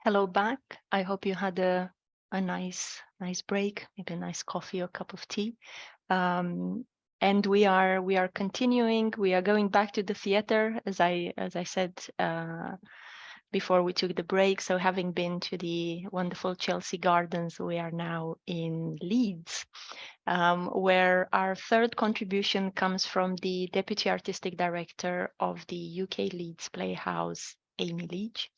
Hello back. I hope you had a nice break, maybe a nice coffee or cup of tea. And we are continuing. We are going back to the theater, as I said before we took the break. So having been to the wonderful Chelsea Gardens, we are now in Leeds, where our third contribution comes from the Deputy Artistic Director of the UK Leeds Playhouse, Amy Leach.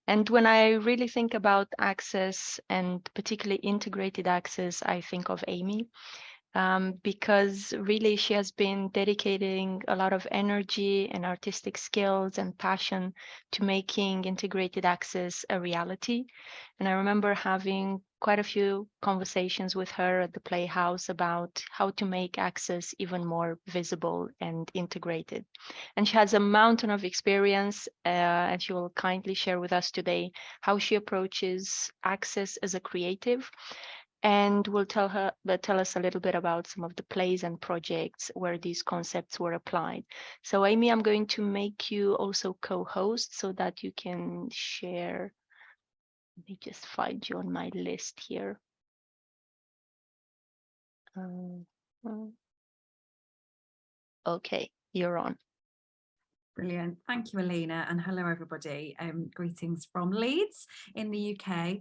And when I really think about access, and particularly integrated access, I think of Amy, because really she has been dedicating a lot of energy and artistic skills and passion to making integrated access a reality. And I remember having quite a few conversations with her at the Playhouse about how to make access even more visible and integrated. And she has a mountain of experience, and she will kindly share with us today how she approaches access as a creative, and will tell us a little bit about some of the plays and projects where these concepts were applied. So Amy, I'm going to make you also co-host so that you can share. Let me just find you on my list here. Okay, you're on. Brilliant. Thank you, Alina, and hello, everybody. Greetings from Leeds in the UK.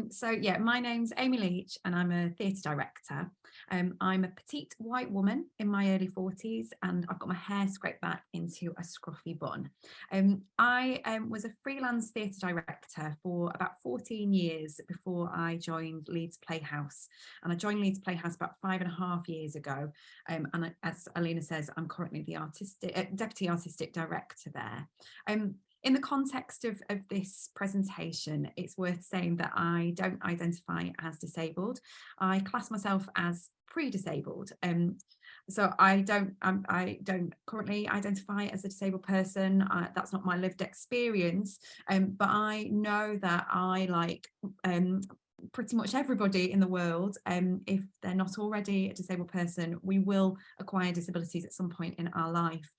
So yeah, my name's Amy Leach and I'm a theatre director. I'm a petite white woman in my early 40s and I've got my hair scraped back into a scruffy bun. I was a freelance theatre director for about 14 years before I joined Leeds Playhouse. And I joined Leeds Playhouse about 5.5 years ago. And as Alina says, I'm currently the Deputy Artistic Director there. In the context of this presentation, it's worth saying that I don't identify as disabled. I class myself as pre-disabled. So I don't currently identify as a disabled person. That's not my lived experience. But I know that I, like pretty much everybody in the world, if they're not already a disabled person, we will acquire disabilities at some point in our life.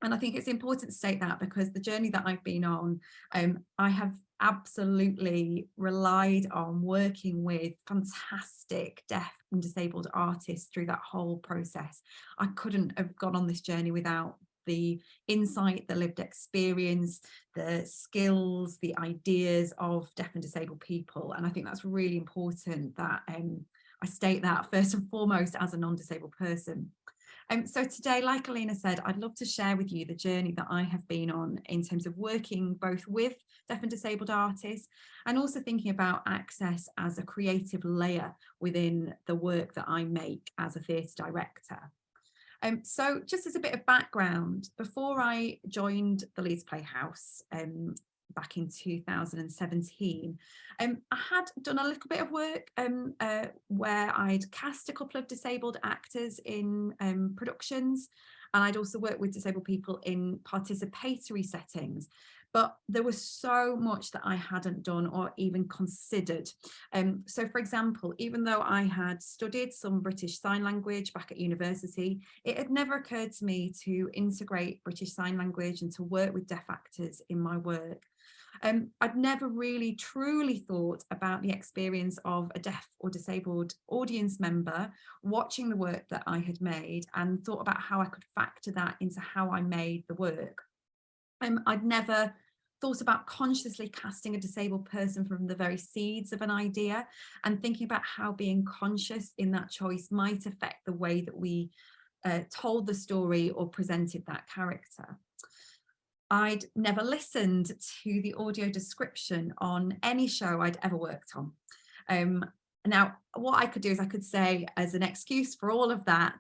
And I think it's important to state that because the journey that I've been on, I have absolutely relied on working with fantastic deaf and disabled artists through that whole process. I couldn't have gone on this journey without the insight, the lived experience, the skills, the ideas of deaf and disabled people. And I think that's really important that I state that first and foremost as a non-disabled person. So today, like Alina said, I'd love to share with you the journey that I have been on in terms of working both with deaf and disabled artists and also thinking about access as a creative layer within the work that I make as a theatre director. So just as a bit of background, before I joined the Leeds Playhouse back in 2017, I had done a little bit of work where I'd cast a couple of disabled actors in productions, and I'd also worked with disabled people in participatory settings. But there was so much that I hadn't done or even considered. So, for example, even though I had studied some British Sign Language back at university, it had never occurred to me to integrate British Sign Language and to work with deaf actors in my work. I'd never really truly thought about the experience of a deaf or disabled audience member watching the work that I had made and thought about how I could factor that into how I made the work. I'd never thought about consciously casting a disabled person from the very seeds of an idea and thinking about how being conscious in that choice might affect the way that we told the story or presented that character. I'd never listened to the audio description on any show I'd ever worked on. Now, what I could do is I could say as an excuse for all of that,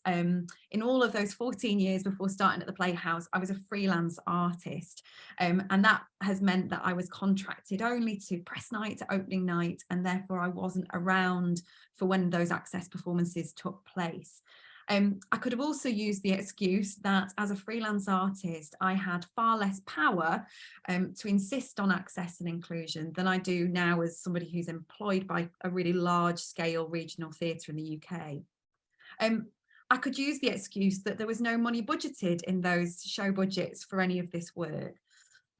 in all of those 14 years before starting at the Playhouse, I was a freelance artist. And that has meant that I was contracted only to press night, to opening night, and therefore I wasn't around for when those access performances took place. I could have also used the excuse that as a freelance artist, I had far less power to insist on access and inclusion than I do now as somebody who's employed by a really large scale regional theatre in the UK. I could use the excuse that there was no money budgeted in those show budgets for any of this work.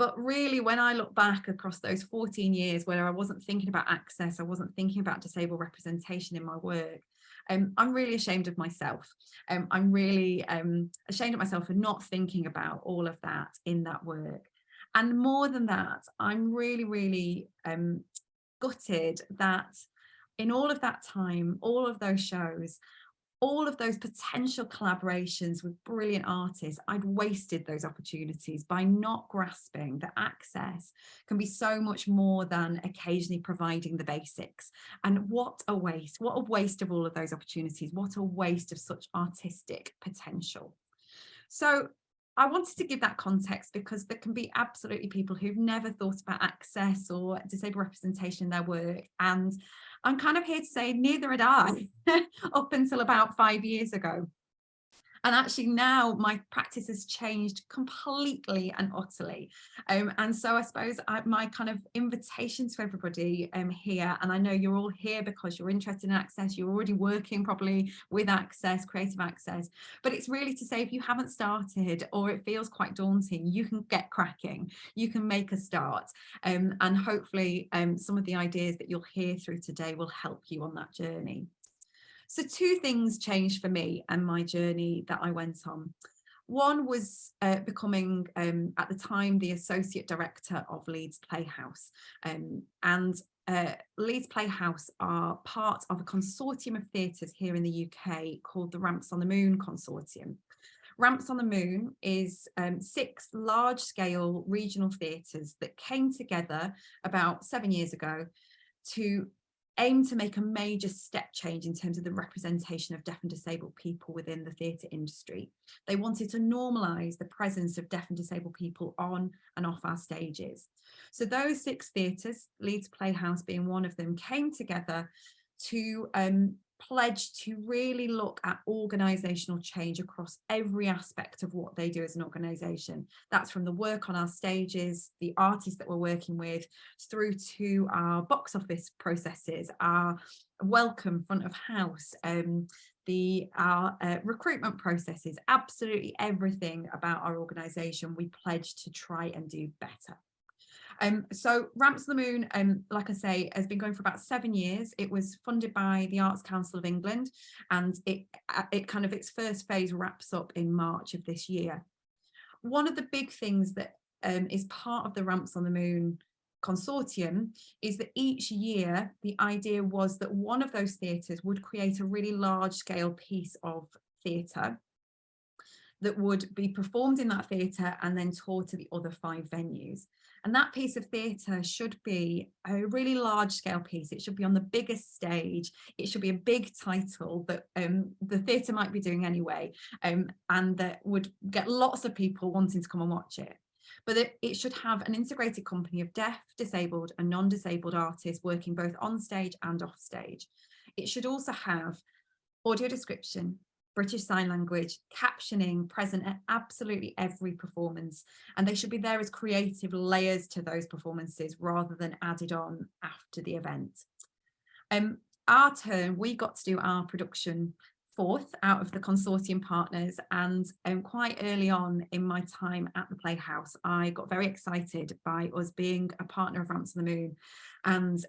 But really, when I look back across those 14 years where I wasn't thinking about access, I wasn't thinking about disabled representation in my work, I'm really ashamed of myself. I'm really ashamed of myself for not thinking about all of that in that work. And more than that, I'm really, really gutted that in all of that time, all of those shows, all of those potential collaborations with brilliant artists, I'd wasted those opportunities by not grasping that access can be so much more than occasionally providing the basics. And what a waste of all of those opportunities, what a waste of such artistic potential. So I wanted to give that context because there can be absolutely people who've never thought about access or disabled representation in their work. And I'm kind of here to say neither had I up until about 5 years ago. And actually now my practice has changed completely and utterly. And so I suppose my kind of invitation to everybody here, and I know you're all here because you're interested in access, you're already working probably with access, creative access, but it's really to say if you haven't started or it feels quite daunting, you can get cracking, you can make a start. And hopefully some of the ideas that you'll hear through today will help you on that journey. So 2 things changed for me and my journey that I went on. One was becoming, at the time, the Associate Director of Leeds Playhouse. Leeds Playhouse are part of a consortium of theatres here in the UK called the Ramps on the Moon Consortium. Ramps on the Moon is 6 large-scale regional theatres that came together about 7 years ago to aim to make a major step change in terms of the representation of deaf and disabled people within the theatre industry. They wanted to normalise the presence of deaf and disabled people on and off our stages. So those 6 theatres, Leeds Playhouse being one of them, came together to pledge to really look at organisational change across every aspect of what they do as an organisation. That's from the work on our stages, the artists that we're working with, through to our box office processes, our welcome front of house, our recruitment processes, absolutely everything about our organisation we pledge to try and do better. So Ramps on the Moon, like I say, has been going for about 7 years. It was funded by the Arts Council of England, and it kind of its first phase wraps up in March of this year. One of the big things that is part of the Ramps on the Moon consortium is that each year the idea was that one of those theatres would create a really large scale piece of theatre that would be performed in that theatre and then toured to the other 5 venues. And that piece of theatre should be a really large scale piece. It should be on the biggest stage. It should be a big title that the theatre might be doing anyway, and that would get lots of people wanting to come and watch it. But it should have an integrated company of deaf, disabled and non-disabled artists working both on stage and off stage. It should also have audio description, British Sign Language, captioning present at absolutely every performance, and they should be there as creative layers to those performances rather than added on after the event. Our turn, we got to do our production 4th out of the consortium partners, and quite early on in my time at the Playhouse, I got very excited by us being a partner of Ramps on the Moon, and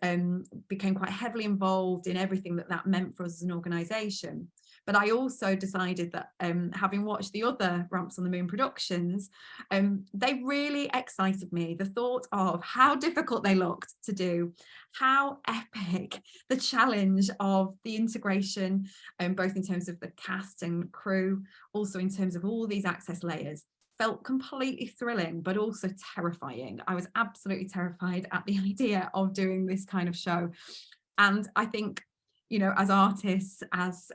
became quite heavily involved in everything that meant for us as an organisation. But I also decided that having watched the other Ramps on the Moon productions, they really excited me. The thought of how difficult they looked to do, how epic the challenge of the integration, both in terms of the cast and crew, also in terms of all these access layers, felt completely thrilling, but also terrifying. I was absolutely terrified at the idea of doing this kind of show. And I think, you know, as artists, as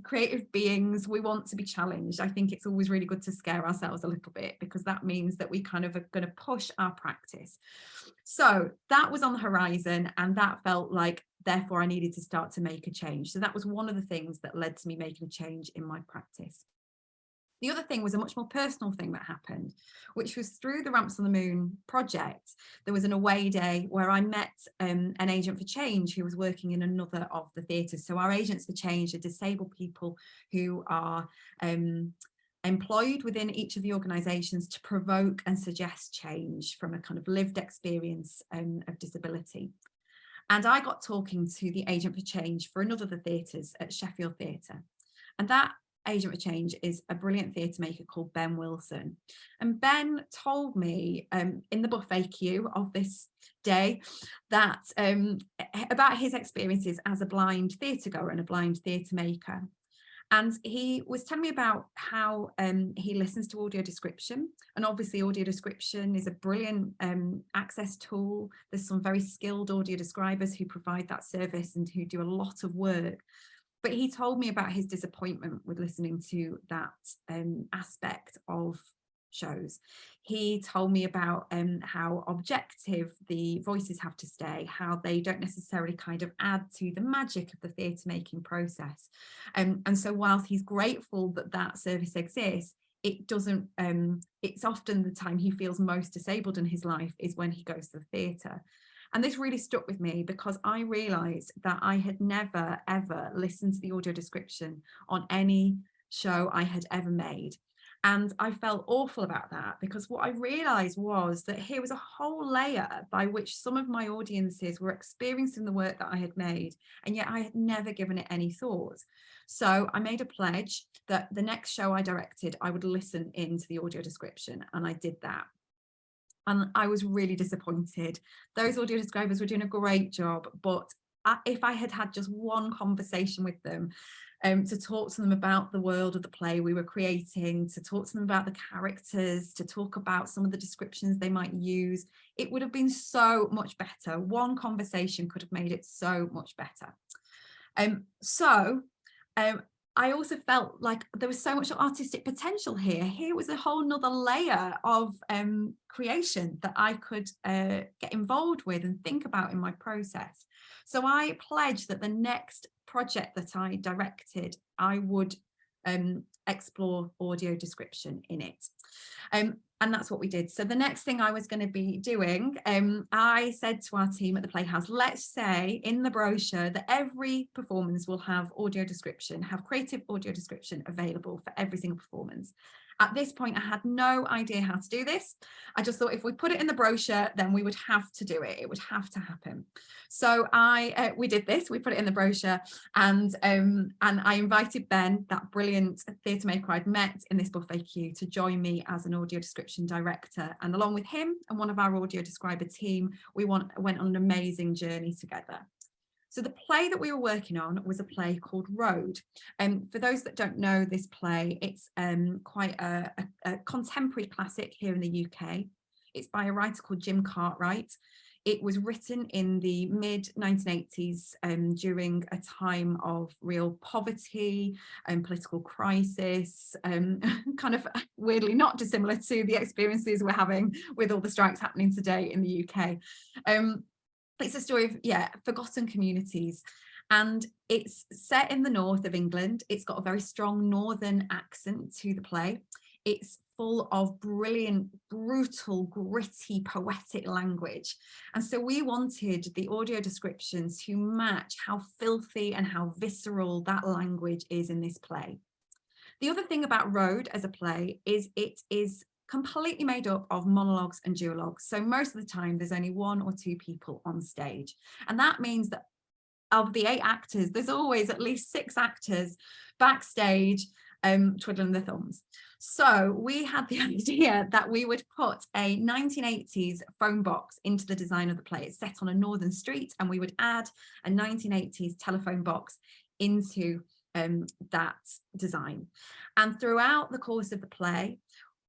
creative beings, we want to be challenged. I think it's always really good to scare ourselves a little bit, because that means that we kind of are going to push our practice. So that was on the horizon, and that felt like, therefore, I needed to start to make a change. So that was one of the things that led to me making a change in my practice. The other thing was a much more personal thing that happened, which was through the Ramps on the Moon project. There was an away day where I met an agent for change who was working in another of the theatres. So our agents for change are disabled people who are employed within each of the organisations to provoke and suggest change from a kind of lived experience of disability. And I got talking to the agent for change for another of the theatres at Sheffield Theatre. And that agent for change is a brilliant theatre maker called Ben Wilson. And Ben told me in the buffet queue of this day that about his experiences as a blind theatre goer and a blind theatre maker. And he was telling me about how he listens to audio description. And obviously audio description is a brilliant access tool. There's some very skilled audio describers who provide that service and who do a lot of work. But he told me about his disappointment with listening to that aspect of shows. He told me about how objective the voices have to stay, how they don't necessarily kind of add to the magic of the theatre making process. And so whilst he's grateful that that service exists, it doesn't, it's often the time he feels most disabled in his life is when he goes to the theatre. And this really stuck with me because I realised that I had never, ever listened to the audio description on any show I had ever made. And I felt awful about that because what I realised was that here was a whole layer by which some of my audiences were experiencing the work that I had made, and yet I had never given it any thought. So I made a pledge that the next show I directed, I would listen into the audio description, and I did that. And I was really disappointed. Those audio describers were doing a great job, but if I had had just one conversation with them, to talk to them about the world of the play we were creating, to talk to them about the characters, to talk about some of the descriptions they might use, it would have been so much better. One conversation could have made it so much better. I also felt like there was so much artistic potential here. Here was a whole nother layer of creation that I could get involved with and think about in my process. So I pledged that the next project that I directed, I would explore audio description in it. And that's what we did. So the next thing I was going to be doing, I said to our team at the Playhouse, let's say in the brochure that every performance will have audio description, have creative audio description available for every single performance. At this point, I had no idea how to do this. I just thought if we put it in the brochure, then we would have to do it. It would have to happen. So we did this. We put it in the brochure, and I invited Ben, that brilliant theatre maker I'd met in this buffet queue, to join me as an audio description director. And along with him and one of our audio describer team, we went on an amazing journey together. So the play that we were working on was a play called Road. For those that don't know this play, it's quite a contemporary classic here in the UK. It's by a writer called Jim Cartwright. It was written in the mid-1980s during a time of real poverty and political crisis, kind of weirdly not dissimilar to the experiences we're having with all the strikes happening today in the UK. It's a story of, forgotten communities, and it's set in the north of England. It's got a very strong northern accent to the play. It's full of brilliant, brutal, gritty, poetic language. And so we wanted the audio description to match how filthy and how visceral that language is in this play. The other thing about Road as a play is it is completely made up of monologues and duologues. So most of the time there's only one or two people on stage. And that means that of the 8 actors, there's always at least 6 actors backstage twiddling their thumbs. So we had the idea that we would put a 1980s phone box into the design of the play. It's set on a northern street, and we would add a 1980s telephone box into that design. And throughout the course of the play,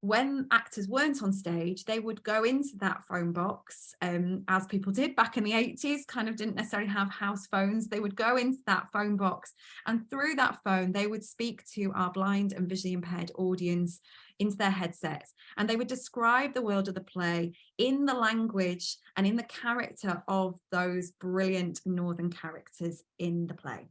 when actors weren't on stage, they would go into that phone box, as people did back in the 80s, kind of didn't necessarily have house phones. They would go into that phone box, and through that phone, they would speak to our blind and visually impaired audience into their headsets, and they would describe the world of the play in the language and in the character of those brilliant northern characters in the play.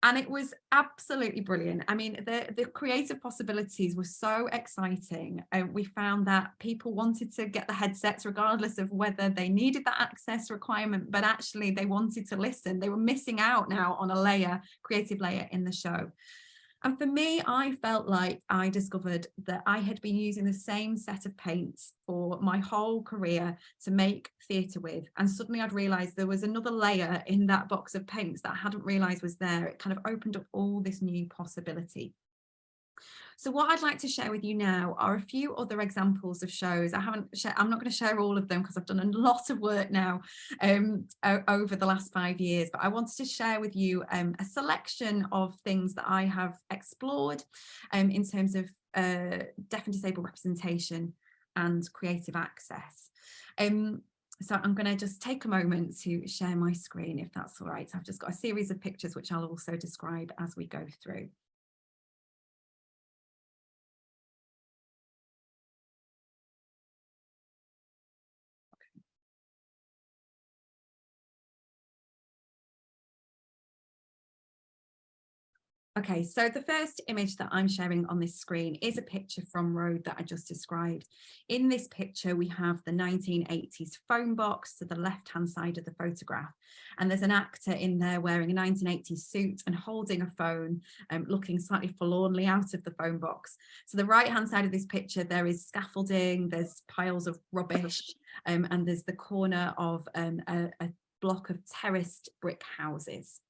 And it was absolutely brilliant. I mean, the creative possibilities were so exciting. We found that people wanted to get the headsets regardless of whether they needed that access requirement, but actually they wanted to listen. They were missing out now on a creative layer in the show. And for me, I felt like I discovered that I had been using the same set of paints for my whole career to make theatre with. And suddenly I'd realised there was another layer in that box of paints that I hadn't realised was there. It kind of opened up all this new possibility. So what I'd like to share with you now are a few other examples of shows. I'm not going to share all of them because I've done a lot of work now over the last 5 years, but I wanted to share with you a selection of things that I have explored in terms of deaf and disabled representation and creative access. So I'm going to just take a moment to share my screen, if that's all right. I've just got a series of pictures which I'll also describe as we go through. Okay, so the first image that I'm sharing on this screen is a picture from Road that I just described. In this picture, we have the 1980s phone box to the left-hand side of the photograph. And there's an actor in there wearing a 1980s suit and holding a phone, looking slightly forlornly out of the phone box. So the right-hand side of this picture, there is scaffolding, there's piles of rubbish, and there's the corner of a block of terraced brick houses.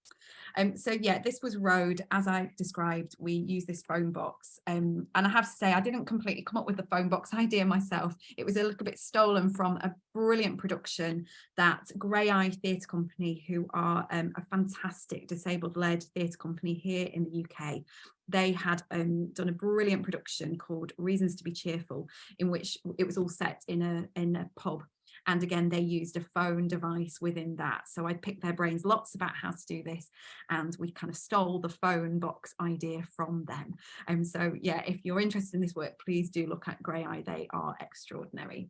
So yeah, this was Road. As I described, we use this phone box. And I have to say, I didn't completely come up with the phone box idea myself. It was a little bit stolen from a brilliant production that Grey Eye Theatre Company, who are a fantastic disabled-led theatre company here in the UK. They had done a brilliant production called Reasons to be Cheerful, in which it was all set in a pub. And again, they used a phone device within that. So I picked their brains lots about how to do this. And we kind of stole the phone box idea from them. So yeah, if you're interested in this work, please do look at Grey Eye. They are extraordinary.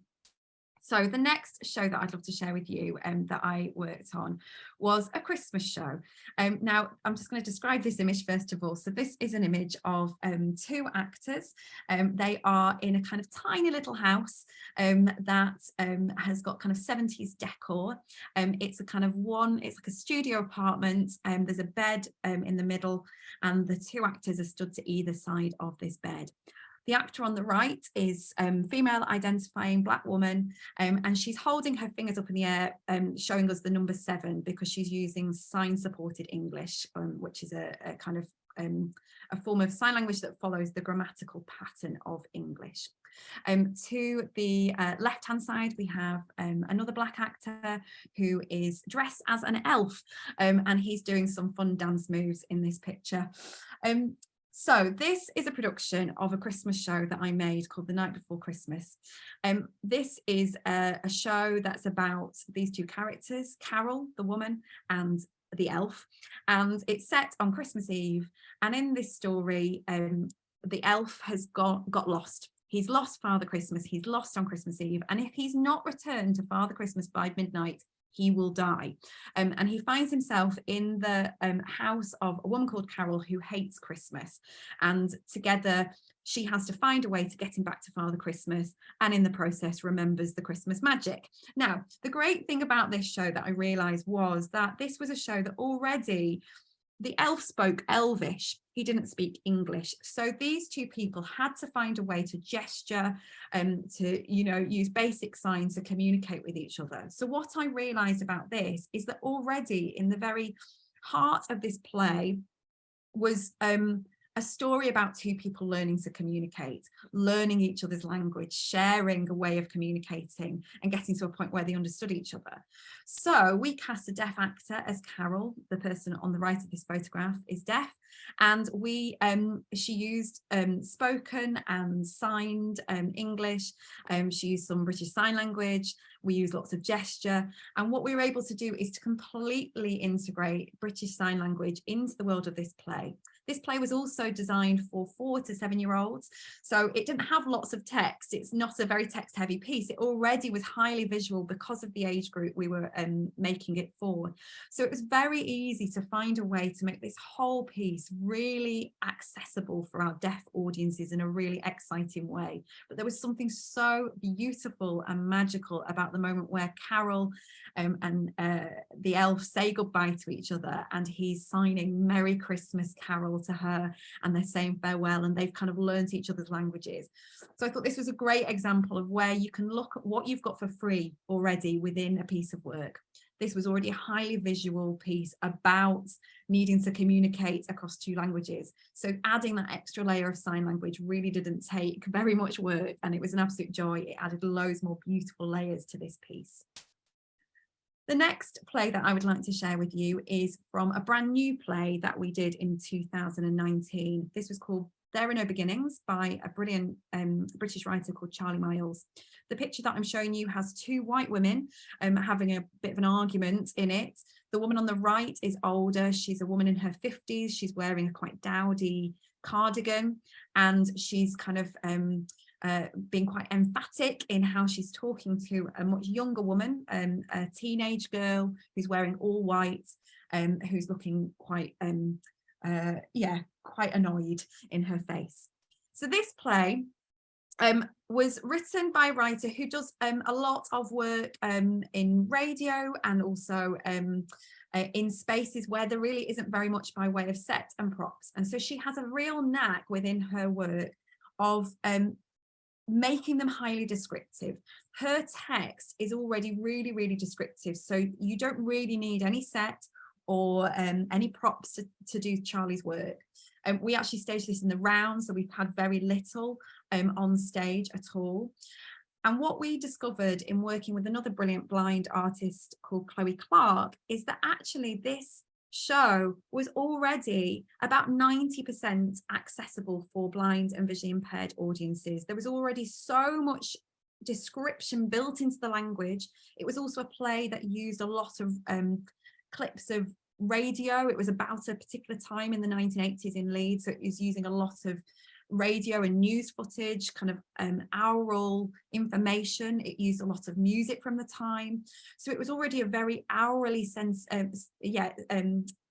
So the next show that I'd love to share with you that I worked on was a Christmas show. Now, I'm just going to describe this image first of all. So this is an image of two actors. They are in a kind of tiny little house that has got kind of 70s decor. It's a kind of it's like a studio apartment. There's a bed in the middle, and the two actors are stood to either side of this bed. The actor on the right is female identifying Black woman, and she's holding her fingers up in the air, showing us the number 7 because she's using sign supported English, which is a kind of a form of sign language that follows the grammatical pattern of English. To the left-hand side, we have another Black actor who is dressed as an elf, and he's doing some fun dance moves in this picture. So this is a production of a Christmas show that I made called The Night Before Christmas. This is a show that's about these two characters, Carol, the woman, and the elf. And it's set on Christmas Eve. And in this story, the elf has got lost. He's lost Father Christmas. He's lost on Christmas Eve. And if he's not returned to Father Christmas by midnight, he will die. And he finds himself in the house of a woman called Carol who hates Christmas. And together, she has to find a way to get him back to Father Christmas, and in the process remembers the Christmas magic. Now, the great thing about this show that I realised was that this was a show that already the elf spoke Elvish. He didn't speak English. So these two people had to find a way to gesture and to, use basic signs to communicate with each other. So what I realized about this is that already in the very heart of this play was a story about two people learning to communicate, learning each other's language, sharing a way of communicating and getting to a point where they understood each other. So we cast a deaf actor as Carol. The person on the right of this photograph is deaf, and she used spoken and signed English. She used some British Sign Language. We use lots of gesture, and what we were able to do is to completely integrate British Sign Language into the world of this play. This play was also designed for 4 to 7-year-olds, so it didn't have lots of text. It's not a very text-heavy piece. It already was highly visual because of the age group we were making it for. So it was very easy to find a way to make this whole piece really accessible for our deaf audiences in a really exciting way. But there was something so beautiful and magical about the moment where Carol and the elf say goodbye to each other, and he's signing Merry Christmas, Carol, farewell to her, and they're saying farewell, and they've kind of learned each other's languages. So I thought this was a great example of where you can look at what you've got for free already within a piece of work. This was already a highly visual piece about needing to communicate across 2 languages. So adding that extra layer of sign language really didn't take very much work, and it was an absolute joy. It added loads more beautiful layers to this piece. The next play that I would like to share with you is from a brand new play that we did in 2019. This was called There Are No Beginnings by a brilliant British writer called Charlie Miles. The picture that I'm showing you has 2 white women having a bit of an argument in it. The woman on the right is older. She's a woman in her 50s. She's wearing a quite dowdy cardigan, and she's kind of being quite emphatic in how she's talking to a much younger woman, a teenage girl who's wearing all white, who's looking quite quite annoyed in her face. So this play was written by a writer who does a lot of work in radio, and also in spaces where there really isn't very much by way of set and props. And so she has a real knack within her work of making them highly descriptive. Her text is already really, really descriptive, so you don't really need any set or any props to do Charlie's work. We actually staged this in the round, so we've had very little on stage at all. And what we discovered in working with another brilliant blind artist called Chloe Clark is that actually this show was already about 90% accessible for blind and visually impaired audiences. There was already so much description built into the language. It was also a play that used a lot of clips of radio. It was about a particular time in the 1980s in Leeds, so it was using a lot of radio and news footage, kind of aural information. It used a lot of music from the time, so it was already a very aurally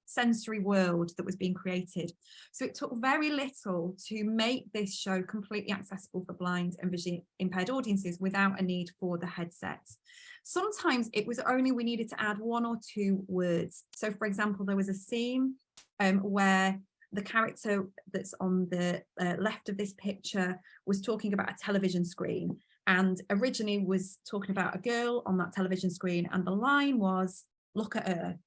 sensory world that was being created. So it took very little to make this show completely accessible for blind and visually impaired audiences without a need for the headsets. Sometimes it was only we needed to add 1 or 2 words. So for example, there was a scene where the character that's on the left of this picture was talking about a television screen, and originally was talking about a girl on that television screen, and the line was, "Look at her."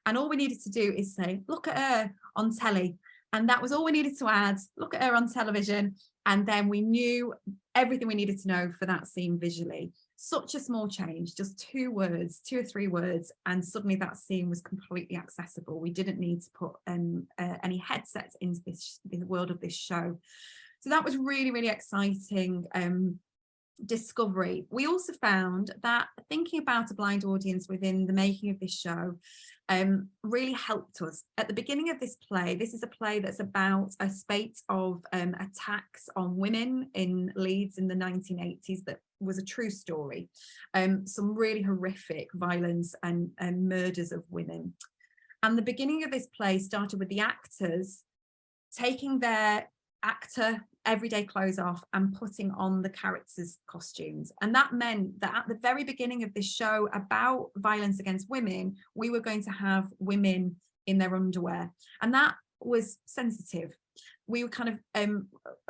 And all we needed to do is say, "Look at her on telly." And that was all we needed to add, "Look at her on television." And then we knew everything we needed to know for that scene visually. Such a small change, just 2 words, 2 or 3 words, and suddenly that scene was completely accessible. We didn't need to put any headsets into the world of this show. So that was really, really exciting discovery. We also found that thinking about a blind audience within the making of this show really helped us. At the beginning of this play, this is a play that's about a spate of attacks on women in Leeds in the 1980s that was a true story. Some really horrific violence and murders of women. And the beginning of this play started with the actors taking their actor everyday clothes off and putting on the characters' costumes. And that meant that at the very beginning of this show about violence against women, we were going to have women in their underwear. And that was sensitive. We were kind of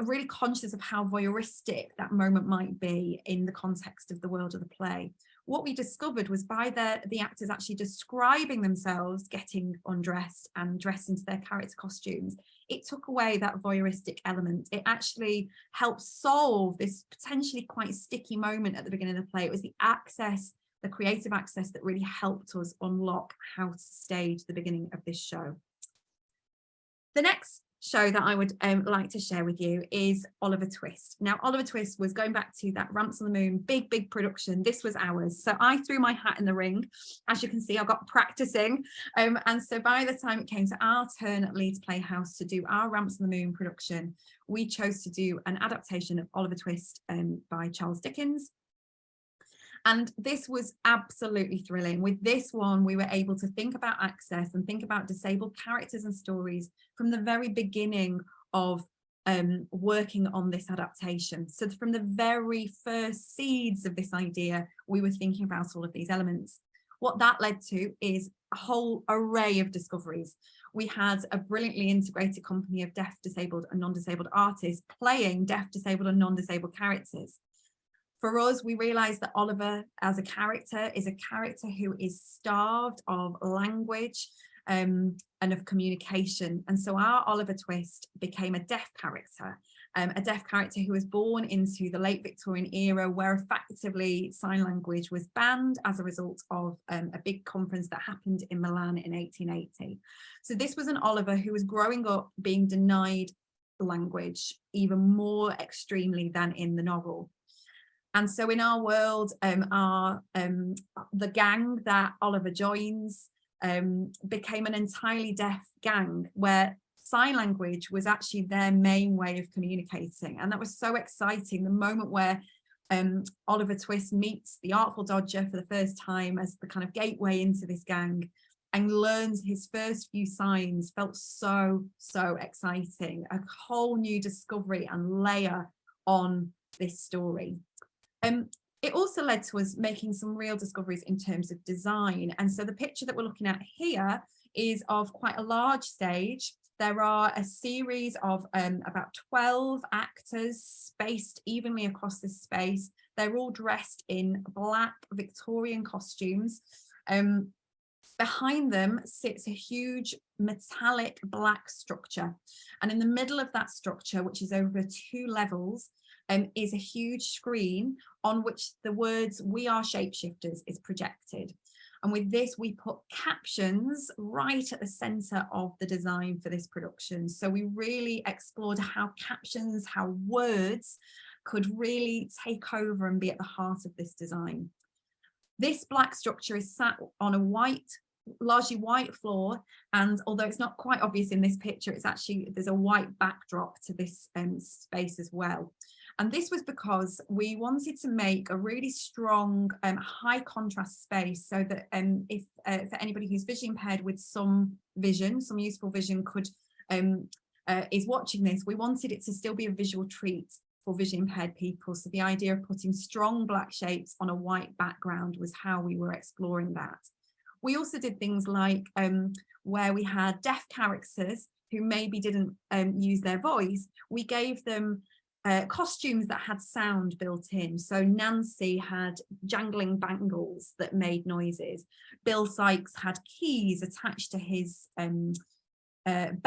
really conscious of how voyeuristic that moment might be in the context of the world of the play. What we discovered was by the actors actually describing themselves getting undressed and dressed into their character costumes, it took away that voyeuristic element. It actually helped solve this potentially quite sticky moment at the beginning of the play. It was the access, the creative access, that really helped us unlock how to stage the beginning of this show. The next show that I would like to share with you is Oliver Twist. Now, Oliver Twist was going back to that Ramps on the Moon, big production. This was ours. So I threw my hat in the ring. As you can see, I got practicing. And so by the time it came to our turn at Leeds Playhouse to do our Ramps on the Moon production, we chose to do an adaptation of Oliver Twist by Charles Dickens. And this was absolutely thrilling. With this one, we were able to think about access and think about disabled characters and stories from the very beginning of working on this adaptation. So from the very first seeds of this idea, we were thinking about all of these elements. What that led to is a whole array of discoveries. we had a brilliantly integrated company of deaf, disabled and non-disabled artists playing deaf, disabled and non-disabled characters. For us, we realized that Oliver as a character is a character who is starved of language and of communication. And so our Oliver Twist became a deaf character who was born into the late Victorian era, where effectively sign language was banned as a result of a big conference that happened in Milan in 1880. So this was an Oliver who was growing up being denied language even more extremely than in the novel. And so in our world, the gang that Oliver joins became an entirely deaf gang, where sign language was actually their main way of communicating. And that was so exciting. The moment where Oliver Twist meets the Artful Dodger for the first time as the kind of gateway into this gang and learns his first few signs felt so, so exciting. A whole new discovery and layer on this story. It also led to us making some real discoveries in terms of design. And so the picture that we're looking at here is of quite a large stage. There are a series of about 12 actors spaced evenly across this space. They're all dressed in black Victorian costumes. Behind them sits a huge metallic black structure. And in the middle of that structure, which is over 2 levels, is a huge screen on which the words "We are shapeshifters" is projected. And with this, we put captions right at the center of the design for this production. So we really explored how captions, how words could really take over and be at the heart of this design. This black structure is sat on a largely white floor, and although it's not quite obvious in this picture, it's actually, there's a white backdrop to this space as well. And this was because we wanted to make a really strong high contrast space, so that if for anybody who's visually impaired with some vision, some useful vision is watching this, we wanted it to still be a visual treat for visually impaired people. So the idea of putting strong black shapes on a white background was how we were exploring that. We also did things like where we had deaf characters who maybe didn't use their voice, we gave them costumes that had sound built in. So Nancy had jangling bangles that made noises. Bill Sykes had keys attached to his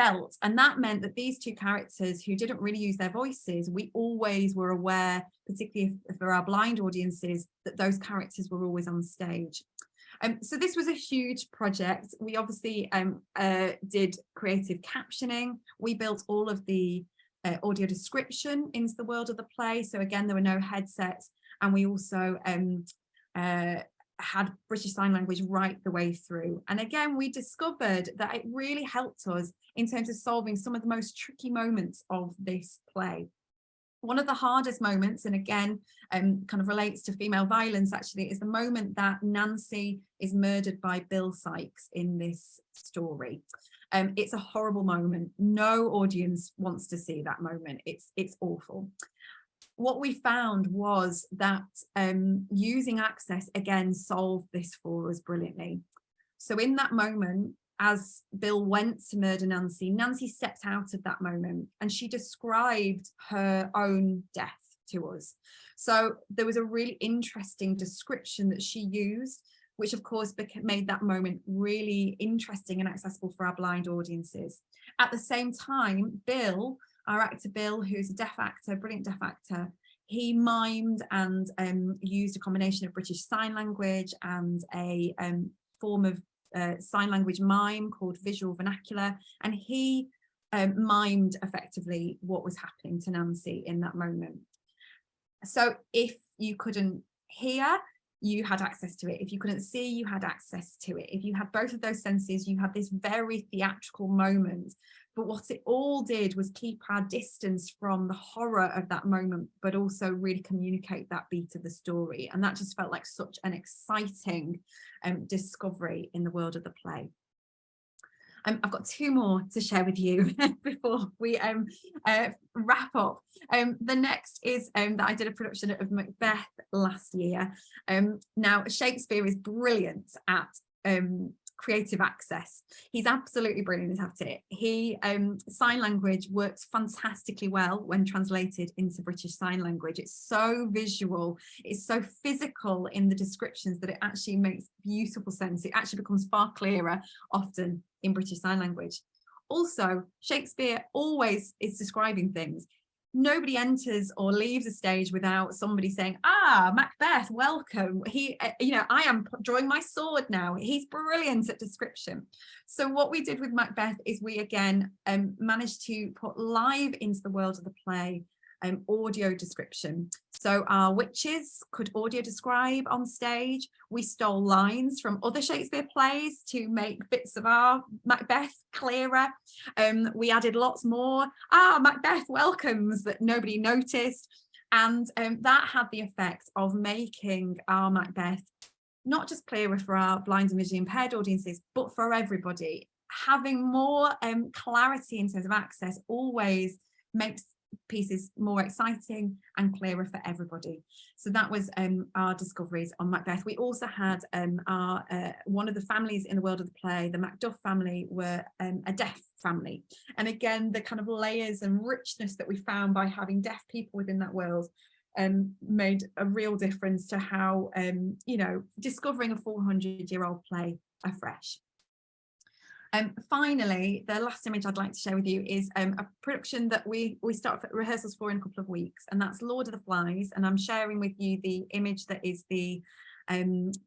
belt. And that meant that these 2 characters who didn't really use their voices, we always were aware, particularly for our blind audiences, that those characters were always on stage. So this was a huge project. We obviously did creative captioning. We built all of the audio description into the world of the play. So again, there were no headsets, and we also had British Sign Language right the way through. And again, we discovered that it really helped us in terms of solving some of the most tricky moments of this play. One of the hardest moments, and again, kind of relates to female violence actually, is the moment that Nancy is murdered by Bill Sykes in this story. It's a horrible moment. No audience wants to see that moment. It's awful. What we found was that using access again solved this for us brilliantly. So in that moment, as Bill went to murder Nancy, Nancy stepped out of that moment and she described her own death to us. So there was a really interesting description that she used, which of course made that moment really interesting and accessible for our blind audiences. At the same time, Bill, our actor Bill, who's a deaf actor, brilliant deaf actor, he mimed and used a combination of British Sign Language and a form of sign language mime called visual vernacular, and he mimed effectively what was happening to Nancy in that moment. So if you couldn't hear, you had access to it. If you couldn't see, you had access to it. If you had both of those senses, you had this very theatrical moment. But what it all did was keep our distance from the horror of that moment, but also really communicate that beat of the story. And that just felt like such an exciting discovery in the world of the play. I've got 2 more to share with you before we wrap up. The next is that I did a production of Macbeth last year. Now, Shakespeare is brilliant at creative access. He's absolutely brilliant at it. He sign language works fantastically well when translated into British Sign Language. It's so visual, it's so physical in the descriptions that it actually makes beautiful sense. It actually becomes far clearer often in British Sign Language. Also, Shakespeare always is describing things. Nobody enters or leaves a stage without somebody saying, "Ah, Macbeth, welcome. I am drawing my sword now." He's brilliant at description. So what we did with Macbeth is we again managed to put live into the world of the play audio description. So our witches could audio describe on stage. We stole lines from other Shakespeare plays to make bits of our Macbeth clearer. We added lots more. Macbeth welcomes that nobody noticed. And that had the effect of making our Macbeth not just clearer for our blind and visually impaired audiences, but for everybody. Having more clarity in terms of access always makes pieces more exciting and clearer for everybody. So that was our discoveries on Macbeth. We also had one of the families in the world of the play, the Macduff family, were a deaf family. And again, the kind of layers and richness that we found by having deaf people within that world made a real difference to how, discovering a 400-year-old play afresh. Finally, the last image I'd like to share with you is a production that we start rehearsals for in a couple of weeks, and that's Lord of the Flies. And I'm sharing with you the image that is the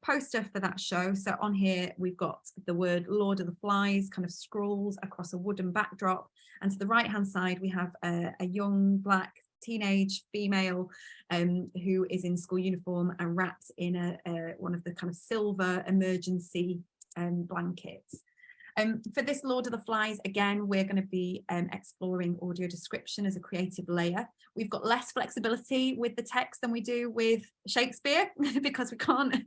poster for that show. So on here we've got the word Lord of the Flies kind of scrolls across a wooden backdrop, and to the right hand side we have a young black teenage female who is in school uniform and wrapped in one of the kind of silver emergency blankets. For this Lord of the Flies, again, we're going to be exploring audio description as a creative layer. We've got less flexibility with the text than we do with Shakespeare because we can't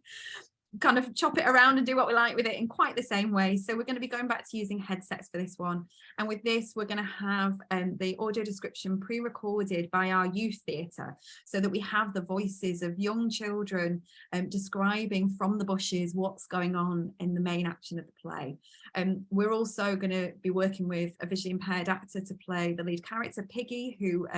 kind of chop it around and do what we like with it in quite the same way. So we're going to be going back to using headsets for this one. And with this, we're going to have the audio description pre-recorded by our youth theatre, so that we have the voices of young children describing from the bushes what's going on in the main action of the play. We're also going to be working with a visually impaired actor to play the lead character, Piggy, who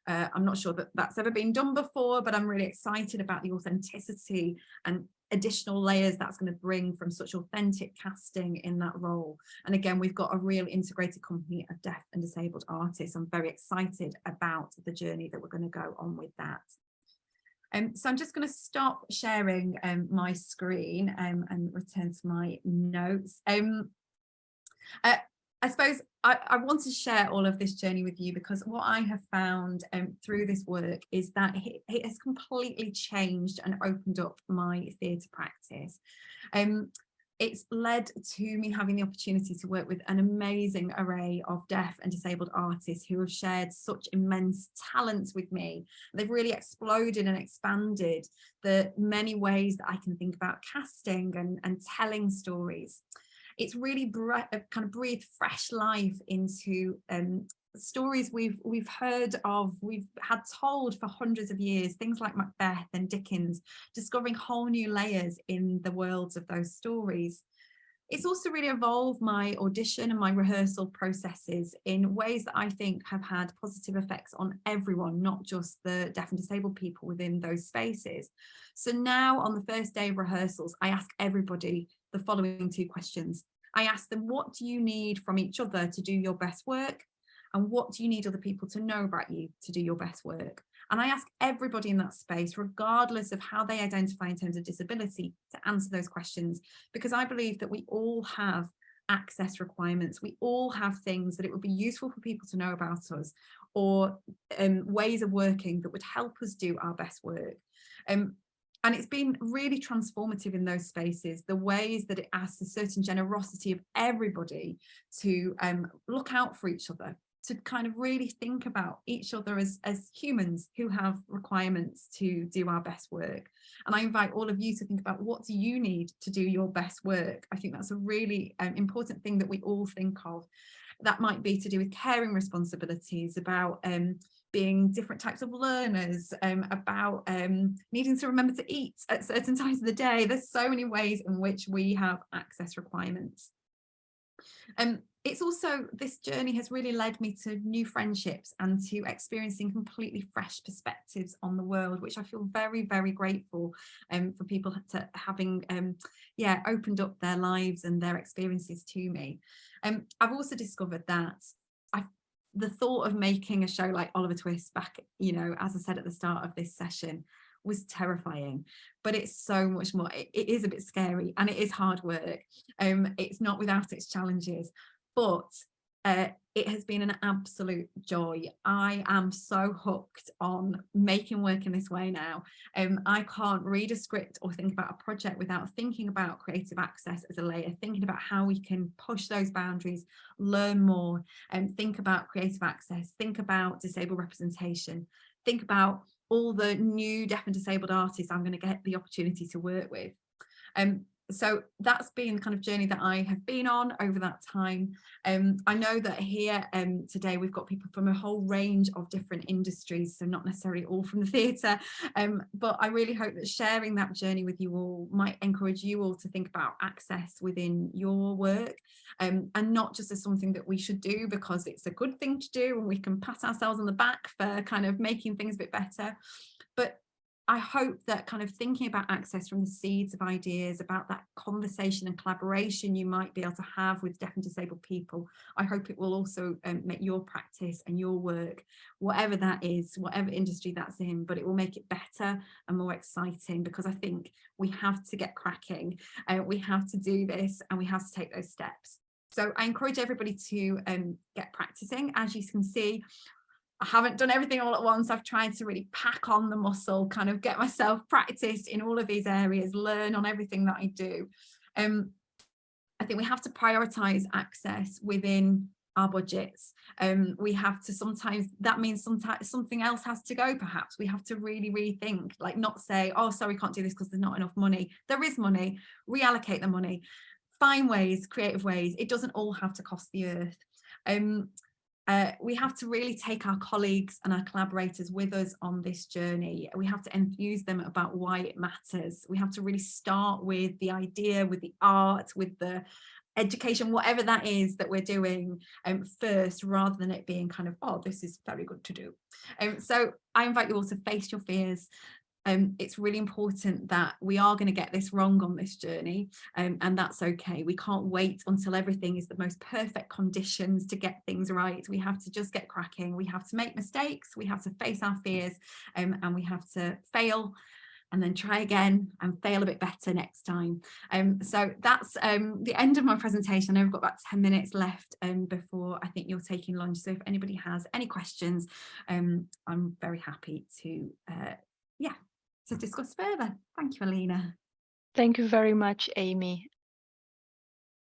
I'm not sure that that's ever been done before, but I'm really excited about the authenticity and additional layers that's going to bring from such authentic casting in that role. And again, we've got a real integrated company of deaf and disabled artists. I'm very excited about the journey that we're going to go on with that. So I'm just going to stop sharing my screen and return to my notes. I suppose I want to share all of this journey with you because what I have found through this work is that it has completely changed and opened up my theatre practice. It's led to me having the opportunity to work with an amazing array of deaf and disabled artists who have shared such immense talents with me. They've really exploded and expanded the many ways that I can think about casting and telling stories. It's really kind of breathed fresh life into stories we've heard of, we've had told for hundreds of years, things like Macbeth and Dickens, discovering whole new layers in the worlds of those stories. It's also really evolved my audition and my rehearsal processes in ways that I think have had positive effects on everyone, not just the deaf and disabled people within those spaces. So now on the first day of rehearsals, I ask everybody the following two questions. I ask them, what do you need from each other to do your best work? And what do you need other people to know about you to do your best work? And I ask everybody in that space, regardless of how they identify in terms of disability, to answer those questions, because I believe that we all have access requirements. We all have things that it would be useful for people to know about us, or ways of working that would help us do our best work. And it's been really transformative in those spaces, the ways that it asks a certain generosity of everybody to look out for each other, to kind of really think about each other as humans who have requirements to do our best work. And I invite all of you to think about, what do you need to do your best work? I think that's a really important thing that we all think of. That might be to do with caring responsibilities, about being different types of learners, about needing to remember to eat at certain times of the day. There's so many ways in which we have access requirements. It's also, this journey has really led me to new friendships and to experiencing completely fresh perspectives on the world, which I feel very, very grateful for people to having opened up their lives and their experiences to me. I've also discovered that the thought of making a show like Oliver Twist back, you know, as I said at the start of this session, was terrifying, but it's so much more. It is a bit scary and it is hard work. It's not without its challenges, but it has been an absolute joy. I am so hooked on making work in this way now. I can't read a script or think about a project without thinking about creative access as a layer, thinking about how we can push those boundaries, learn more, and think about creative access, think about disabled representation, think about all the new deaf and disabled artists I'm going to get the opportunity to work with. So that's been the kind of journey that I have been on over that time. I know that here today we've got people from a whole range of different industries, so not necessarily all from the theatre, but I really hope that sharing that journey with you all might encourage you all to think about access within your work, and not just as something that we should do because it's a good thing to do and we can pat ourselves on the back for kind of making things a bit better, but I hope that kind of thinking about access from the seeds of ideas, about that conversation and collaboration you might be able to have with deaf and disabled people, I hope it will also make your practice and your work, whatever that is, whatever industry that's in, but it will make it better and more exciting, because I think we have to get cracking, we have to do this and we have to take those steps. So I encourage everybody to get practicing. As you can see, I haven't done everything all at once. I've tried to really pack on the muscle, kind of get myself practiced in all of these areas, learn on everything that I do. I think we have to prioritise access within our budgets. We have to, sometimes that means sometimes something else has to go. Perhaps we have to really rethink, like not say, oh, sorry, can't do this because there's not enough money. There is money, reallocate the money, find ways, creative ways. It doesn't all have to cost the earth. We have to really take our colleagues and our collaborators with us on this journey. We have to enthuse them about why it matters. We have to really start with the idea, with the art, with the education, whatever that is that we're doing first, rather than it being kind of, oh, this is very good to do. So I invite you all to face your fears. It's really important that we are going to get this wrong on this journey, and that's okay. We can't wait until everything is the most perfect conditions to get things right. We have to just get cracking. We have to make mistakes. We have to face our fears, and we have to fail and then try again and fail a bit better next time. So that's the end of my presentation. I know we've got about 10 minutes left before I think you're taking lunch. So if anybody has any questions, I'm very happy to discuss further. Thank you, Alina. Thank you very much, Amy.